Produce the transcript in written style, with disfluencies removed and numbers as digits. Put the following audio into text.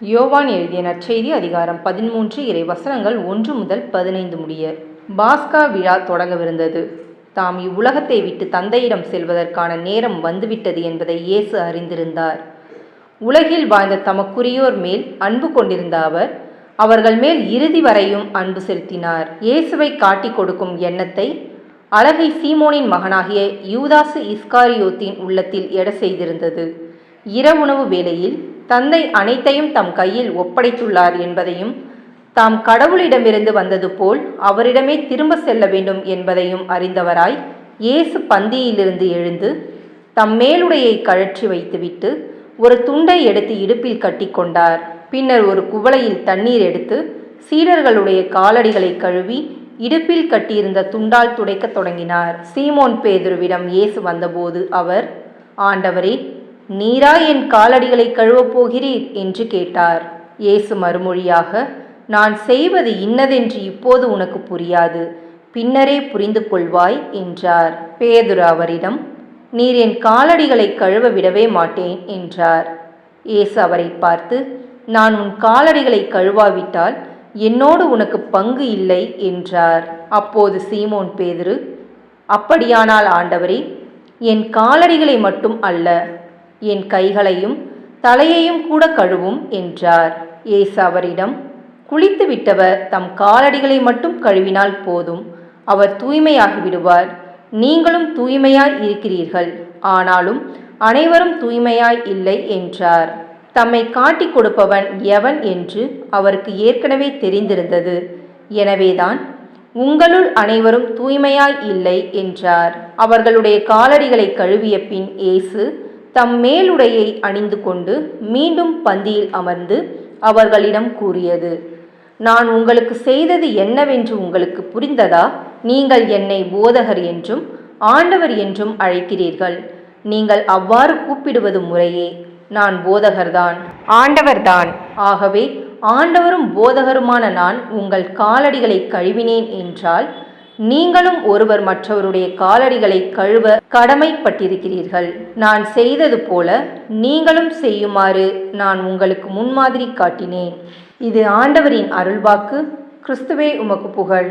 யோவான் எழுதிய நற்செய்தி அதிகாரம் 13 இறை வசனங்கள் 1 முதல் 15 முடிய. பாஸ்கா விழா தொடங்கவிருந்தது. தாம் இவ்வுலகத்தை விட்டு தந்தையிடம் செல்வதற்கான நேரம் வந்துவிட்டது என்பதை இயேசு அறிந்திருந்தார். உலகில் வாழ்ந்த தமக்குரியோர் மேல் அன்பு கொண்டிருந்த அவர் அவர்கள் மேல் இறுதி வரையும் அன்பு செலுத்தினார். இயேசுவை காட்டிக் கொடுக்கும் எண்ணத்தை அழகை சீமோனின் மகனாகிய யூதாசு இஸ்காரியோத்தின் உள்ளத்தில் எட செய்திருந்தது. இரவுணவு வேளையில் தந்தை அனைத்தையும் தம் கையில் ஒப்படைத்துள்ளார் என்பதையும், தாம் கடவுளிடமிருந்து வந்தது போல் அவரிடமே திரும்ப செல்ல வேண்டும் என்பதையும் அறிந்தவராய் இயேசு பந்தியிலிருந்து எழுந்து தம் மேலுடையை கழற்றி வைத்துவிட்டு ஒரு துண்டை எடுத்து இடுப்பில் கட்டி கொண்டார். பின்னர் ஒரு குவளையில் தண்ணீர் எடுத்து சீடர்களுடைய காலடிகளை கழுவி இடுப்பில் கட்டியிருந்த துண்டால் துடைக்கத் தொடங்கினார். சீமோன் பேதுருவிடம் இயேசு வந்தபோது அவர், ஆண்டவரே, நீரா என் காலடிகளை கழுவப் போகிறீர் என்று கேட்டார். இயேசு மறுமொழியாக, நான் செய்வது இன்னதென்று இப்போது உனக்கு புரியாது, பின்னரே புரிந்து கொள்வாய் என்றார். பேதுரு அவரிடம், நீர் என் காலடிகளை கழுவ விடவே மாட்டேன் என்றார். இயேசு அவரை பார்த்து, நான் உன் காலடிகளை கழுவாவிட்டால் என்னோடு உனக்கு பங்கு இல்லை என்றார். அப்போது சீமோன் பேதுரு, அப்படியானால் ஆண்டவரே, என் காலடிகளை மட்டும் அல்ல, என் கைகளையும் தலையையும் கூட கழுவும் என்றார். இயேசு அவரிடம், குளித்து விட்டவர் தம் காலடிகளை மட்டும் கழுவினால் போதும், அவர் தூய்மையாகி விடுவார். நீங்களும் தூய்மையாய் இருக்கிறீர்கள், ஆனாலும் அனைவரும் தூய்மையாய் இல்லை என்றார். தம்மை காட்டிக் கொடுப்பவன் எவன் என்று அவருக்கு ஏற்கனவே தெரிந்திருந்தது. எனவேதான் உங்களுள் அனைவரும் தூய்மையாய் இல்லை என்றார். அவர்களுடைய காலடிகளை கழுவிய பின் இயேசு தம் மேலுடையை அணிந்து கொண்டு மீண்டும் பந்தியில் அமர்ந்து அவர்களிடம் கூறியது, நான் உங்களுக்கு செய்தது என்னவென்று உங்களுக்கு புரிந்ததா? நீங்கள் என்னை போதகர் என்றும் ஆண்டவர் என்றும் அழைக்கிறீர்கள். நீங்கள் அவ்வாறு கூப்பிடுவது முறையே. நான் போதகர்தான், ஆண்டவர்தான். ஆகவே ஆண்டவரும் போதகருமான நான் உங்கள் காலடிகளை கழுவினேன் என்றால், நீங்களும் ஒருவர் மற்றவருடைய காலடிகளை கழுவ கடமைப்பட்டிருக்கிறீர்கள். நான் செய்தது போல நீங்களும் செய்யுமாறு நான் உங்களுக்கு முன்மாதிரி காட்டினேன். இது ஆண்டவரின் அருள்வாக்கு. கிறிஸ்துவே உமக்கு புகழ்.